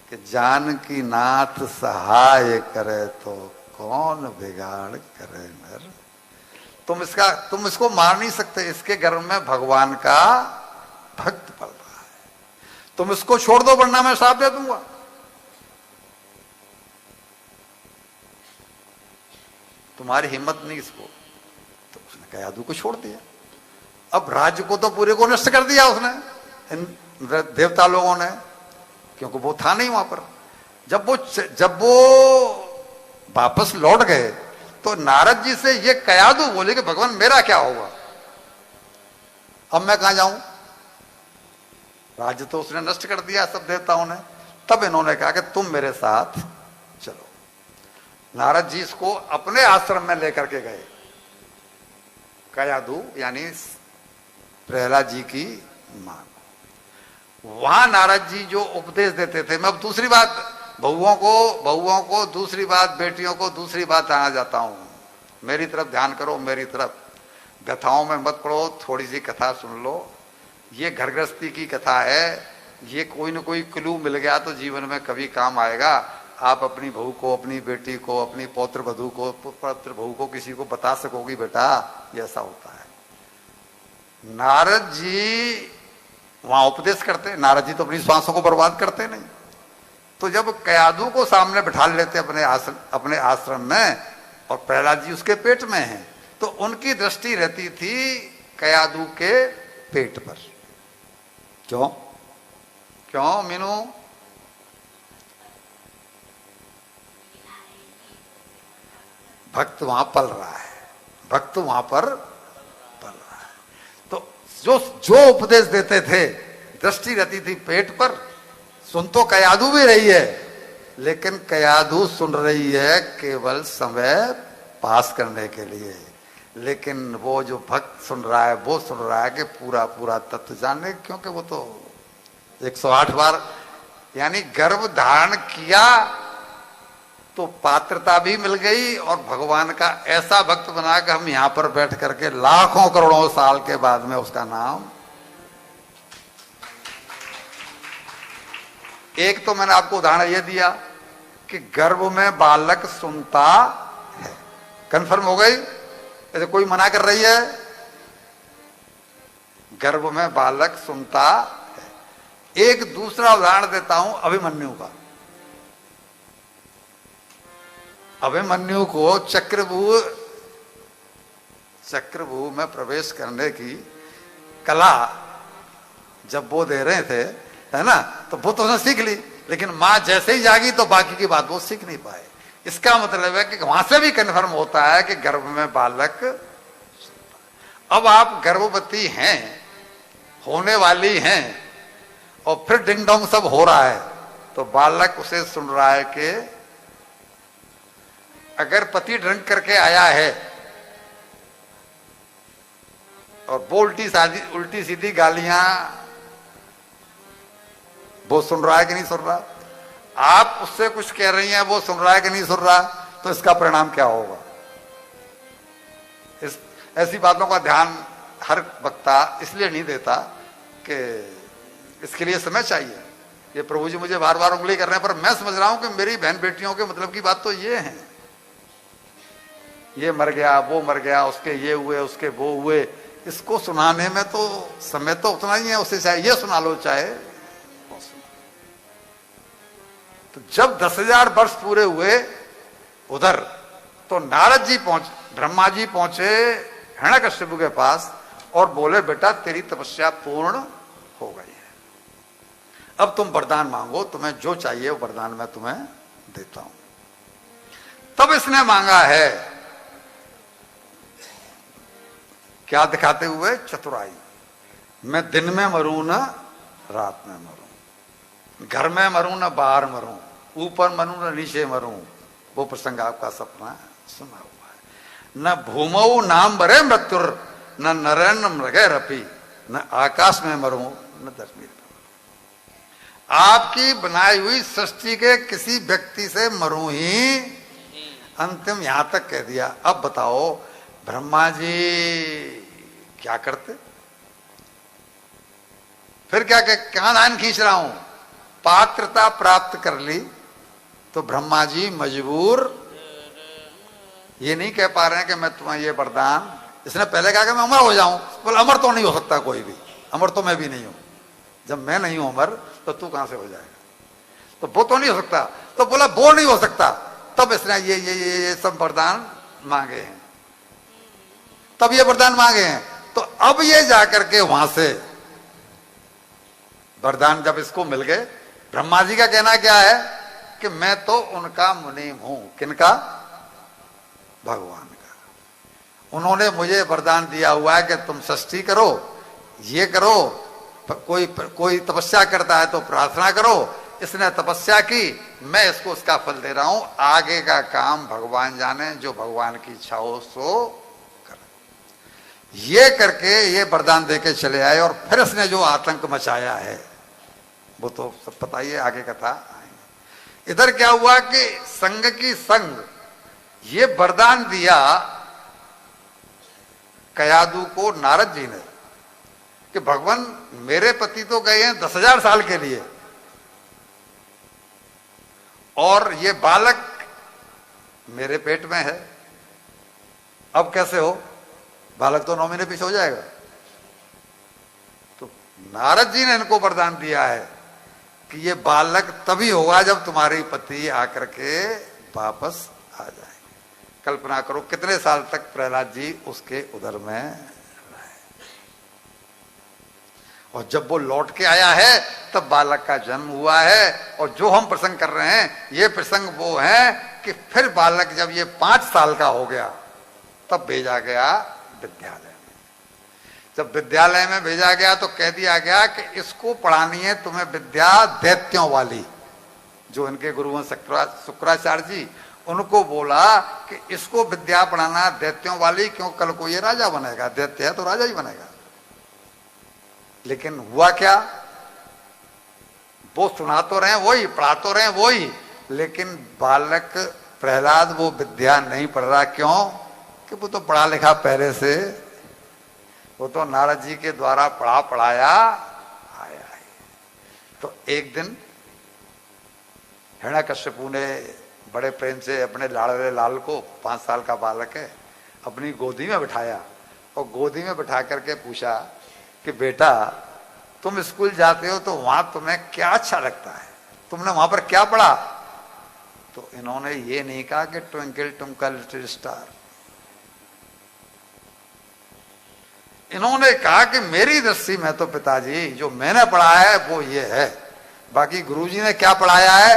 कि जानकी नाथ सहाय करे तो कौन बिगाड़ करे नर। तुम इसको मार नहीं सकते, इसके गर्भ में भगवान का भक्त पल रहा है। तुम इसको छोड़ दो वरना मैं श्राप दे दूंगा। तुम्हारी हिम्मत नहीं इसको। तो उसने कयाधु को छोड़ दिया। अब राज्य को तो पूरे को नष्ट कर दिया उसने, इन देवता लोगों ने, क्योंकि वो था नहीं वहां पर। जब वो वापस लौट गए तो नारद जी से ये कयाधु बोले कि भगवान मेरा क्या होगा, अब मैं कहां जाऊं। राज्य तो उसने नष्ट कर दिया सब देवताओं ने। तब इन्होंने कहा कि तुम मेरे साथ चलो। नारद जी इसको अपने आश्रम में लेकर के गए। कयाधु यानी प्रहलाद जी की मां। वहां नारद जी जो उपदेश देते थे, मैं अब दूसरी बात बहुओं को दूसरी बात, बेटियों को दूसरी बात आना जाता हूं। मेरी तरफ ध्यान करो, मेरी तरफ। कथाओं में मत पढ़ो, थोड़ी सी कथा सुन लो। ये घर गृहस्थी की कथा है। ये कोई न कोई क्लू मिल गया तो जीवन में कभी काम आएगा। आप अपनी बहू को, अपनी बेटी को, अपनी पौत्र वधू को, पौत्र बहू को किसी को बता सकोगी बेटा ये ऐसा होता है। नारद जी वहां उपदेश करते। नारद जी तो अपनी श्वासों को बर्बाद करते नहीं। तो जब कयाधु को सामने बिठा लेते अपने आश्रम में, और प्रहलाद जी उसके पेट में हैं, तो उनकी दृष्टि रहती थी कयाधु के पेट पर। क्यों क्यों मीनू? भक्त वहां पल रहा है, भक्त वहां पर पल रहा है। तो जो उपदेश देते थे, दृष्टि रहती थी पेट पर। सुन तो कयाधु भी रही है, लेकिन कयाधु सुन रही है केवल समय पास करने के लिए। लेकिन वो जो भक्त सुन रहा है, वो सुन रहा है कि पूरा पूरा तत्व जानने, क्योंकि वो तो 108 बार यानी गर्भ धारण किया तो पात्रता भी मिल गई, और भगवान का ऐसा भक्त बना कि हम यहां पर बैठ करके लाखों करोड़ों साल के बाद में उसका नाम। एक तो मैंने आपको उदाहरण यह दिया कि गर्भ में बालक सुनता है, कंफर्म हो गई। ऐसे कोई मना कर रही है? गर्भ में बालक सुनता है। एक दूसरा उदाहरण देता हूं अभिमन्यु का। अभिमन्यु को चक्रव्यूह में प्रवेश करने की कला जब वो दे रहे थे, है ना, तो वो तो उसने सीख ली। लेकिन मां जैसे ही जागी तो बाकी की बात वो सीख नहीं पाए। इसका मतलब है कि वहां से भी कन्फर्म होता है कि गर्भ में बालक। अब आप गर्भवती हैं, होने वाली हैं, और फिर डिंग डोंग सब हो रहा है, तो बालक उसे सुन रहा है कि अगर पति ड्रिंक करके आया है और वो उल्टी सीधी गालियां, वो सुन रहा है कि नहीं सुन रहा? आप उससे कुछ कह रही हैं, वो सुन रहा है कि नहीं सुन रहा? तो इसका परिणाम क्या होगा? ऐसी बातों का ध्यान हर वक्ता इसलिए नहीं देता कि इसके लिए समय चाहिए। ये प्रभु जी मुझे बार बार उंगली कर रहे हैं, पर मैं समझ रहा हूं कि मेरी बहन बेटियों के मतलब की बात तो ये है। ये मर गया, वो मर गया, उसके ये हुए, उसके वो हुए, इसको सुनाने में तो समय तो उतना ही है। उससे चाहे ये सुना लो, चाहे तो जब 10,000 वर्ष पूरे हुए उधर, तो नारद जी ब्रह्मा जी पहुंचे हिरण्यकश्यप के पास और बोले बेटा तेरी तपस्या पूर्ण हो गई है, अब तुम वरदान मांगो, तुम्हें जो चाहिए वो वरदान मैं तुम्हें देता हूं। तब इसने मांगा है क्या दिखाते हुए? चतुराई। मैं दिन में मरूं न रात में मरूं, घर में मरूं न बाहर मरूं, ऊपर मरूं न नीचे मरूं। वो प्रसंग आपका सपना सुना हुआ है। न भूमौ नाम बरे मृत्युर, न नरेन मृगे रपी, न आकाश में मरूं न धरती में। आपकी बनाई हुई सृष्टि के किसी व्यक्ति से मरूं ही, अंतिम यहां तक कह दिया। अब बताओ ब्रह्मा जी क्या करते? फिर क्या नान खींच रहा हूं, पात्रता प्राप्त कर ली तो ब्रह्मा जी मजबूर ये नहीं कह पा रहे हैं कि मैं तुम्हें ये वरदान, इसने पहले कहा कि मैं अमर हो जाऊं, बोला अमर तो नहीं हो सकता कोई भी, अमर तो मैं भी नहीं हूं, जब मैं नहीं हूं अमर तो तू कहां से हो जाएगा, तो वो तो नहीं हो सकता, तो बोला वो नहीं हो सकता, तब इसने ये सब वरदान मांगे हैं, तब ये वरदान मांगे हैं। तो अब ये जाकर के वहां से वरदान जब इसको मिल गए, ब्रह्मा जी का कहना क्या है कि मैं तो उनका मुनीम हूं, किनका, भगवान का, उन्होंने मुझे वरदान दिया हुआ है कि तुम षष्ठी करो, ये करो, कोई तपस्या करता है तो प्रार्थना करो, इसने तपस्या की, मैं इसको उसका फल दे रहा हूं, आगे का काम भगवान जाने, जो भगवान की इच्छा हो सो कर। ये करके ये वरदान देके चले आए और फिर इसने जो आतंक मचाया है वो तो सब पता ही है, आगे कथा। इधर क्या हुआ कि संग की संग ये वरदान दिया कयादू को नारद जी ने कि भगवान मेरे पति तो गए हैं 10,000 साल के लिए और ये बालक मेरे पेट में है, अब कैसे हो, बालक तो 9 महीने पीछे हो जाएगा। तो नारद जी ने इनको वरदान दिया है कि ये बालक तभी होगा जब तुम्हारी पति आकर के वापस आ जाएंगे। कल्पना करो कितने साल तक प्रहलाद जी उसके उदर में रहे, और जब वो लौट के आया है तब बालक का जन्म हुआ है। और जो हम प्रसंग कर रहे हैं ये प्रसंग वो है कि फिर बालक जब ये 5 साल का हो गया तब भेजा गया विद्यालय में। जब विद्यालय में भेजा गया तो कह दिया गया कि इसको पढ़ानी है तुम्हें विद्या दैत्यों वाली, जो इनके गुरु हैं शुक्राचार्य जी, उनको बोला कि इसको विद्या पढ़ाना दैत्यों वाली, क्यों कल को ये राजा बनेगा, दैत्य है तो राजा ही बनेगा। लेकिन हुआ क्या, वो सुना तो रहे वही, पढ़ा तो रहे वही, लेकिन बालक प्रहलाद वो विद्या नहीं पढ़ रहा। क्यों कि वो तो पढ़ा लिखा पहले से, वो तो नारद जी के द्वारा पढ़ाया आया है। तो एक दिन हिरण्यकश्यपु ने बड़े प्रेम से अपने लाड़ले लाल को, 5 साल का बालक है, अपनी गोदी में बिठाया और गोदी में बिठा करके पूछा कि बेटा तुम स्कूल जाते हो तो वहां तुम्हें क्या अच्छा लगता है, तुमने वहां पर क्या पढ़ा। तो इन्होंने ये नहीं कहा कि ट्विंकल ट्विंकल लिटिल स्टार, इन्होंने कहा कि मेरी दृष्टि में तो पिताजी जो मैंने पढ़ा है वो ये है, बाकी गुरुजी ने क्या पढ़ाया है